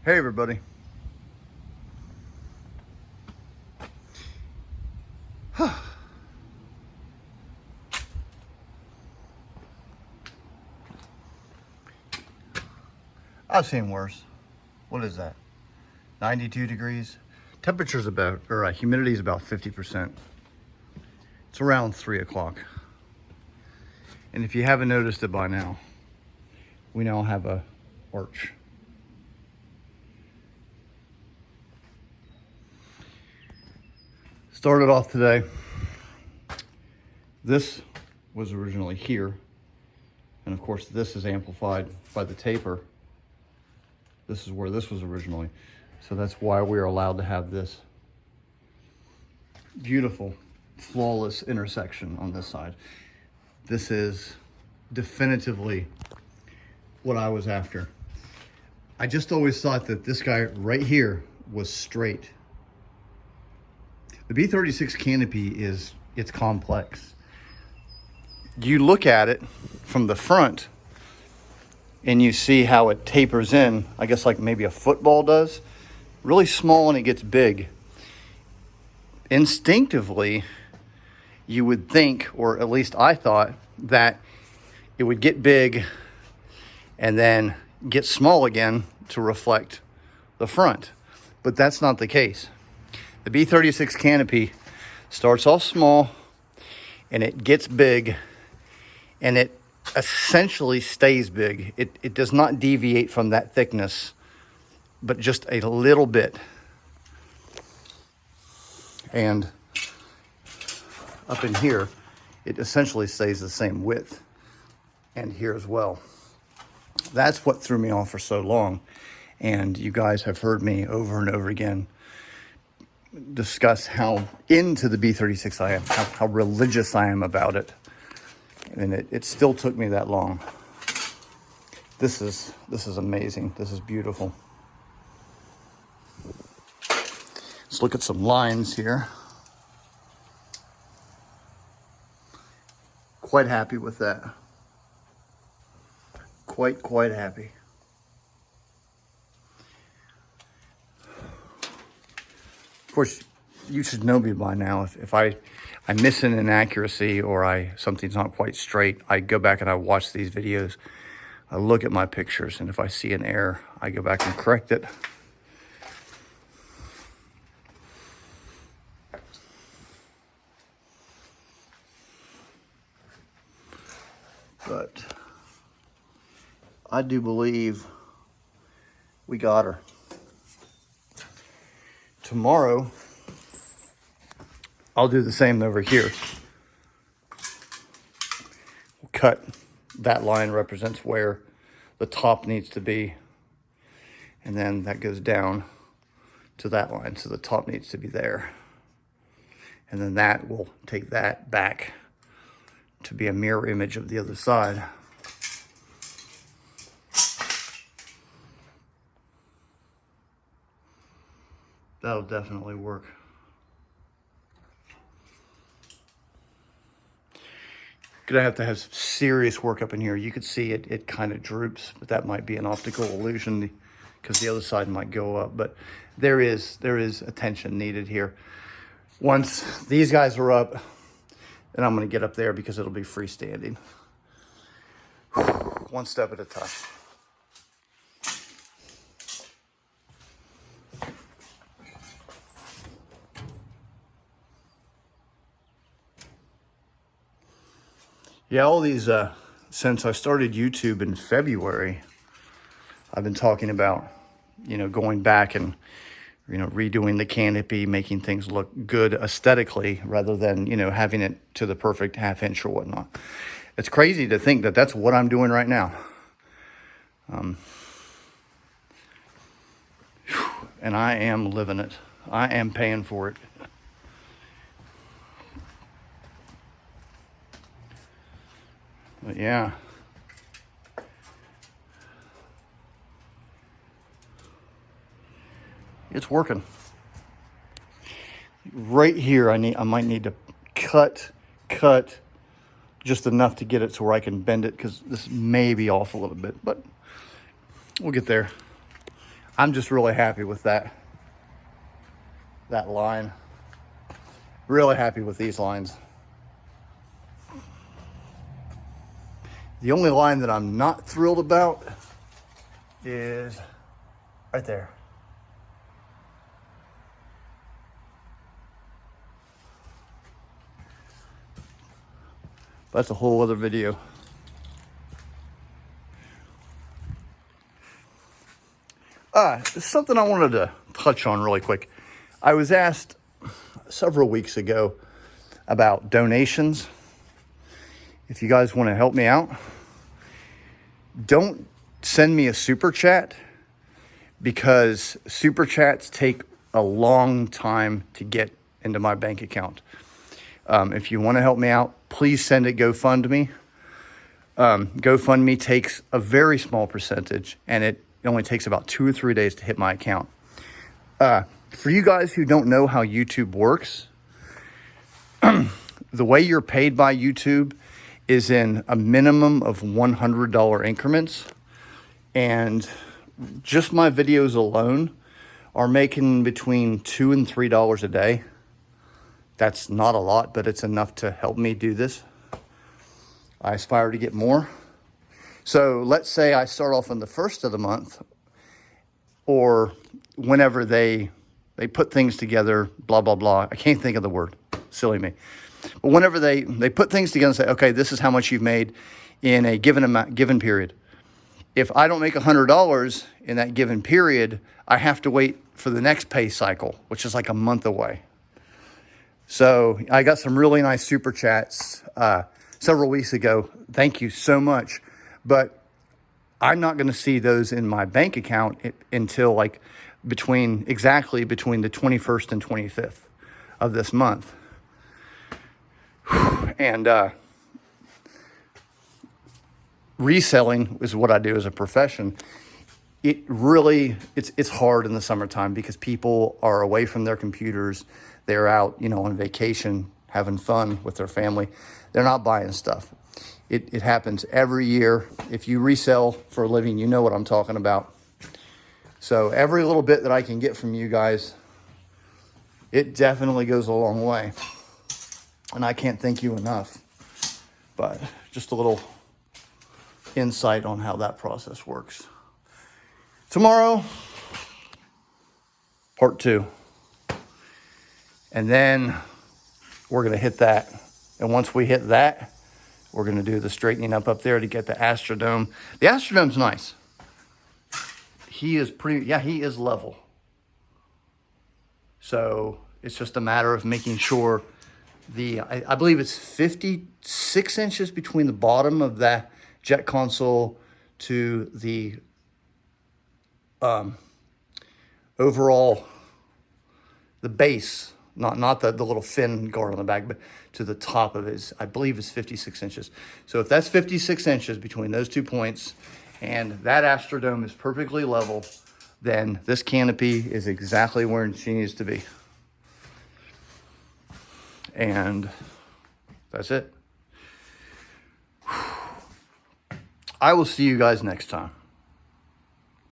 Hey everybody. I've seen worse. What is that? 92 degrees. Temperature's about, or humidity is about 50%. It's around 3 o'clock. And if you haven't noticed it by now, we now have a arch. Started off today. This was originally here. And of course, this is amplified by the taper. This is where this was originally. So that's why we are allowed to have this beautiful, flawless intersection on this side. This is definitively what I was after. I just always thought that this guy right here was straight. The B-36 Canopy it's complex. You look at it from the front and you see how it tapers in, I guess like maybe a football does. Really small and it gets big. Instinctively, you would think, or at least I thought, that it would get big and then get small again to reflect the front. But that's not the case. The B-36 Canopy starts off small and it gets big and it essentially stays big. It does not deviate from that thickness, but just a little bit. And up in here, it essentially stays the same width. And here as well. That's what threw me off for so long. And you guys have heard me over and over again discuss how into the B-36 I am, how religious I am about it. And it still took me that long. This is amazing. This is beautiful. Let's look at some lines here. Quite happy with that. Quite happy. Of course, you should know me by now. If I miss an inaccuracy or something's not quite straight, I go back and I watch these videos. I look at my pictures, and if I see an error, I go back and correct it. But I do believe we got her. Tomorrow, I'll do the same over here. We'll cut, that line represents where the top needs to be. And then that goes down to that line, so the top needs to be there. And then that will take that back to be a mirror image of the other side. That'll definitely work. Gonna have to have some serious work up in here. You could see it kind of droops, but that might be an optical illusion because the other side might go up. But there is attention needed here. Once these guys are up, then I'm gonna get up there because it'll be freestanding. One step at a time. Yeah, all these, since I started YouTube in February, I've been talking about, going back and, redoing the canopy, making things look good aesthetically rather than, having it to the perfect half-inch or whatnot. It's crazy to think that that's what I'm doing right now. And I am living it. I am paying for it. But yeah. It's working. Right here, I might need to cut just enough to get it to where I can bend it, because this may be off a little bit, but we'll get there. I'm just really happy with that line. Really happy with these lines. The only line that I'm not thrilled about is right there. That's a whole other video. Something I wanted to touch on really quick. I was asked several weeks ago about donations. If you guys want to help me out, don't send me a super chat, because super chats take a long time to get into my bank account. If you want to help me out, please send it GoFundMe. GoFundMe takes a very small percentage, and it only takes about 2 or 3 days to hit my account. For you guys who don't know how YouTube works, the way you're paid by YouTube is in a minimum of $100 increments. And just my videos alone are making between $2 and $3 a day. That's not a lot, but it's enough to help me do this. I aspire to get more. So let's say I start off on the first of the month, or whenever they put things together, blah, blah, blah. I can't think of the word, silly me. But whenever they put things together and say, okay, this is how much you've made in a given period. If I don't make $100 in that given period, I have to wait for the next pay cycle, which is like a month away. So I got some really nice super chats several weeks ago. Thank you so much. But I'm not going to see those in my bank account until like exactly between the 21st and 25th of this month. And reselling is what I do as a profession. It's hard in the summertime because people are away from their computers. They're out, on vacation, having fun with their family. They're not buying stuff. It happens every year. If you resell for a living, you know what I'm talking about. So every little bit that I can get from you guys, it definitely goes a long way. And I can't thank you enough. But just a little insight on how that process works. Tomorrow, part 2. And then we're going to hit that. And once we hit that, we're going to do the straightening up there to get the Astrodome. The Astrodome's nice. He is level. So it's just a matter of making sure I believe it's 56 inches between the bottom of that jet console to the overall, the base, not the little fin guard on the back, but to the top of it, I believe is 56 inches. So if that's 56 inches between those 2 points and that Astrodome is perfectly level, then this canopy is exactly where she needs to be. And that's it. I will see you guys next time.